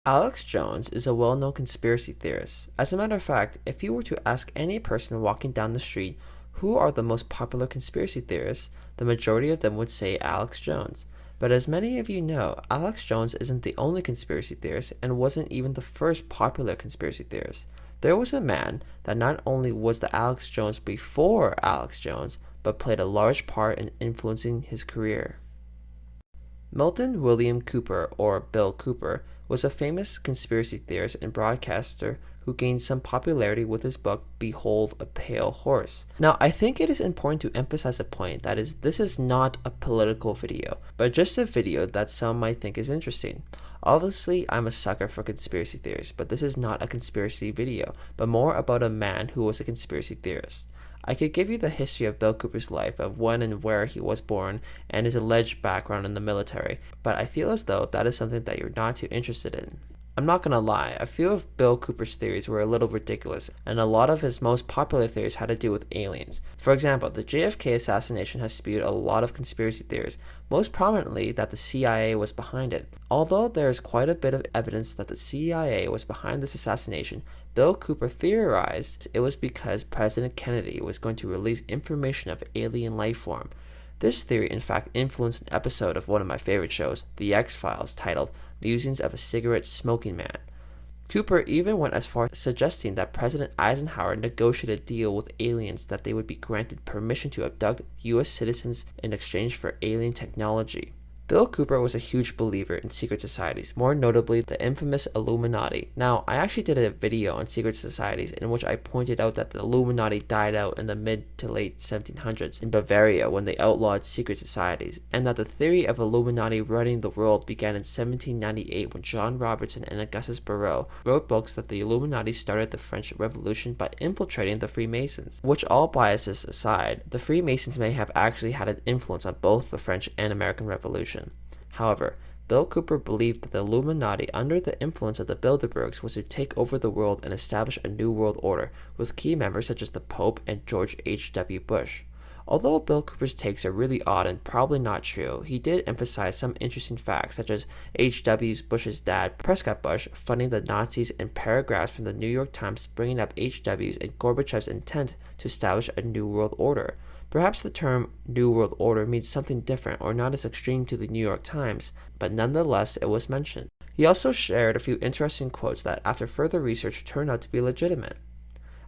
Alex Jones is a well-known conspiracy theorist. As a matter of fact, if you were to ask any person walking down the street who are the most popular conspiracy theorists, the majority of them would say Alex Jones. But as many of you know, Alex Jones isn't the only conspiracy theorist and wasn't even the first popular conspiracy theorist. There was a man that not only was the Alex Jones before Alex Jones, but played a large part in influencing his career. Milton William Cooper, or Bill Cooper, was a famous conspiracy theorist and broadcaster who gained some popularity with his book Behold a Pale Horse. Now, I think it is important to emphasize a point, that is, this is not a political video, but just a video that some might think is interesting. Obviously, I'm a sucker for conspiracy theories, but this is not a conspiracy video, but more about a man who was a conspiracy theorist. I could give you the history of Bill Cooper's life, of when and where he was born, and his alleged background in the military, but I feel as though that is something that you're not too interested in. I'm not gonna lie, a few of Bill Cooper's theories were a little ridiculous, and a lot of his most popular theories had to do with aliens. For example, the JFK assassination has spewed a lot of conspiracy theories, most prominently that the CIA was behind it. Although there is quite a bit of evidence that the CIA was behind this assassination, Bill Cooper theorized it was because President Kennedy was going to release information of alien life form. This theory in fact influenced an episode of one of my favorite shows, The X-Files, titled Musings of a Cigarette Smoking Man. Cooper even went as far as suggesting that President Eisenhower negotiated a deal with aliens that they would be granted permission to abduct U.S. citizens in exchange for alien technology. Bill Cooper was a huge believer in secret societies, more notably the infamous Illuminati. Now, I actually did a video on secret societies in which I pointed out that the Illuminati died out in the mid to late 1700s in Bavaria when they outlawed secret societies, and that the theory of Illuminati running the world began in 1798 when John Robertson and Augustus Barreau wrote books that the Illuminati started the French Revolution by infiltrating the Freemasons. Which, all biases aside, the Freemasons may have actually had an influence on both the French and American Revolution. However, Bill Cooper believed that the Illuminati, under the influence of the Bilderbergs, was to take over the world and establish a new world order, with key members such as the Pope and George H.W. Bush. Although Bill Cooper's takes are really odd and probably not true, he did emphasize some interesting facts, such as H.W. Bush's dad, Prescott Bush, funding the Nazis, and paragraphs from the New York Times bringing up H.W.'s and Gorbachev's intent to establish a new world order. Perhaps the term New World Order means something different or not as extreme to the New York Times, but nonetheless it was mentioned. He also shared a few interesting quotes that, after further research, turned out to be legitimate.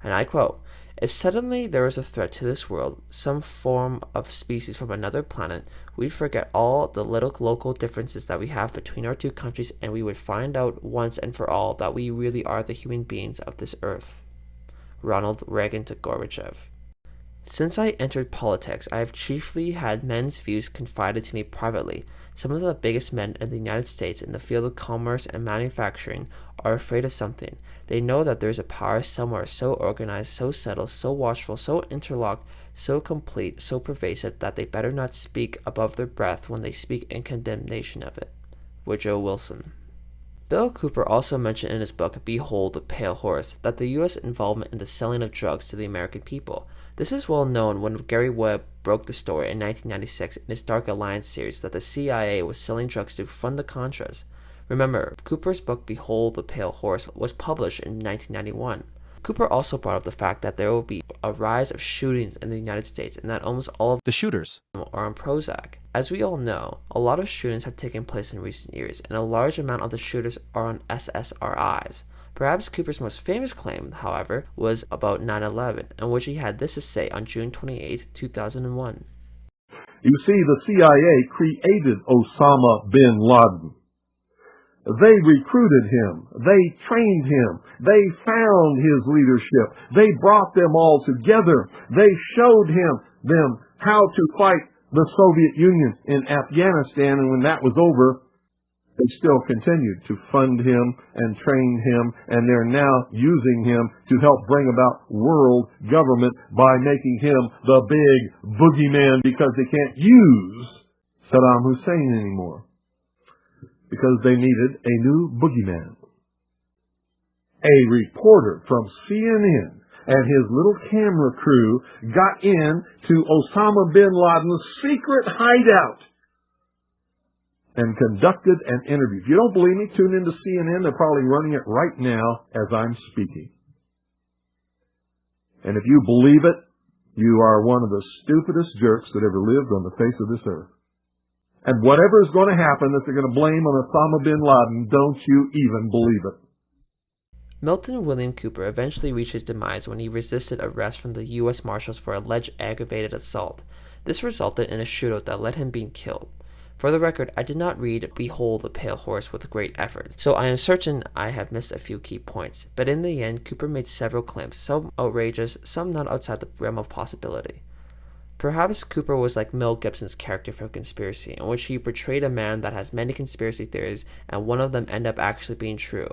And I quote, "If suddenly there was a threat to this world, some form of species from another planet, we'd forget all the little local differences that we have between our two countries, and we would find out once and for all that we really are the human beings of this earth." Ronald Reagan to Gorbachev. Since I entered politics, I have chiefly had men's views confided to me privately. Some of the biggest men in the United States in the field of commerce and manufacturing are afraid of something. They know that there is a power somewhere so organized, so settled, so watchful, so interlocked, so complete, so pervasive that they better not speak above their breath when they speak in condemnation of it. Woodrow Wilson. Bill Cooper also mentioned in his book Behold a Pale Horse that the U.S. involvement in the selling of drugs to the American people. This is well known when Gary Webb broke the story in 1996 in his Dark Alliance series that the CIA was selling drugs to fund the Contras. Remember, Cooper's book Behold the Pale Horse was published in 1991. Cooper also brought up the fact that there will be a rise of shootings in the United States and that almost all of the shooters are on Prozac. As we all know, a lot of shootings have taken place in recent years, and a large amount of the shooters are on SSRIs. Perhaps Cooper's most famous claim, however, was about 9/11, in which he had this to say on June 28, 2001. You see, the CIA created Osama bin Laden. They recruited him. They trained him. They found his leadership. They brought them all together. They showed them how to fight the Soviet Union in Afghanistan, and when that was over, they still continued to fund him and train him, and they're now using him to help bring about world government by making him the big boogeyman, because they can't use Saddam Hussein anymore, because they needed a new boogeyman. A reporter from CNN and his little camera crew got in to Osama bin Laden's secret hideout and conducted an interview. If you don't believe me, tune into CNN. They're probably running it right now as I'm speaking. And if you believe it, you are one of the stupidest jerks that ever lived on the face of this earth. And whatever is going to happen that they're going to blame on Osama bin Laden, don't you even believe it. Milton William Cooper eventually reached his demise when he resisted arrest from the U.S. Marshals for alleged aggravated assault. This resulted in a shootout that led him being killed. For the record, I did not read Behold the Pale Horse with great effort, so I am certain I have missed a few key points, but in the end, Cooper made several claims, some outrageous, some not outside the realm of possibility. Perhaps Cooper was like Mel Gibson's character for Conspiracy, in which he portrayed a man that has many conspiracy theories, and one of them end up actually being true.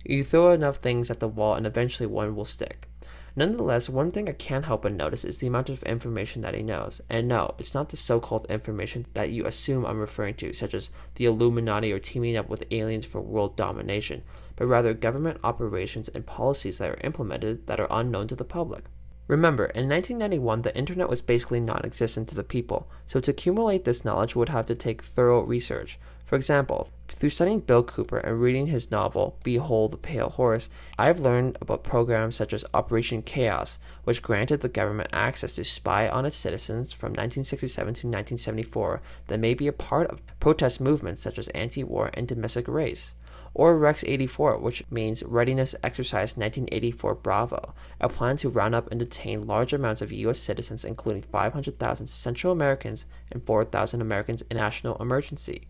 You throw enough things at the wall and eventually one will stick. Nonetheless, one thing I can't help but notice is the amount of information that he knows. And no, it's not the so-called information that you assume I'm referring to, such as the Illuminati or teaming up with aliens for world domination, but rather government operations and policies that are implemented that are unknown to the public. Remember, in 1991, the internet was basically non-existent to the people, so to accumulate this knowledge would have to take thorough research. For example, through studying Bill Cooper and reading his novel, Behold the Pale Horse, I have learned about programs such as Operation Chaos, which granted the government access to spy on its citizens from 1967 to 1974 that may be a part of protest movements such as anti-war and domestic race. Or Rex 84, which means Readiness Exercise 1984 Bravo, a plan to round up and detain large amounts of U.S. citizens, including 500,000 Central Americans and 4,000 Americans in national emergency.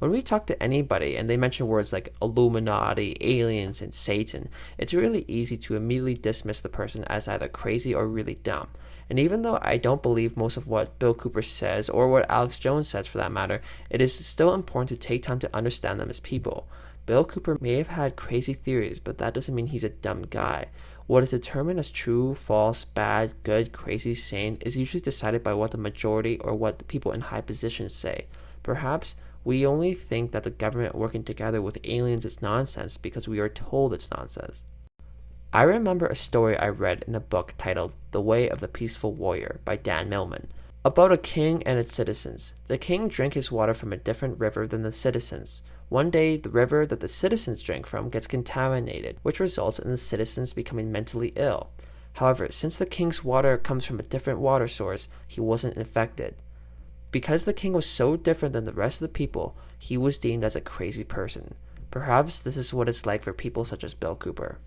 When we talk to anybody and they mention words like Illuminati, aliens, and Satan, it's really easy to immediately dismiss the person as either crazy or really dumb. And even though I don't believe most of what Bill Cooper says, or what Alex Jones says for that matter, it is still important to take time to understand them as people. Bill Cooper may have had crazy theories, but that doesn't mean he's a dumb guy. What is determined as true, false, bad, good, crazy, sane is usually decided by what the majority or what the people in high positions say. Perhaps we only think that the government working together with aliens is nonsense because we are told it's nonsense. I remember a story I read in a book titled The Way of the Peaceful Warrior by Dan Millman, about a king and its citizens. The king drank his water from a different river than the citizens. One day, the river that the citizens drank from gets contaminated, which results in the citizens becoming mentally ill. However, since the king's water comes from a different water source, he wasn't infected. Because the king was so different than the rest of the people, he was deemed as a crazy person. Perhaps this is what it's like for people such as Bill Cooper.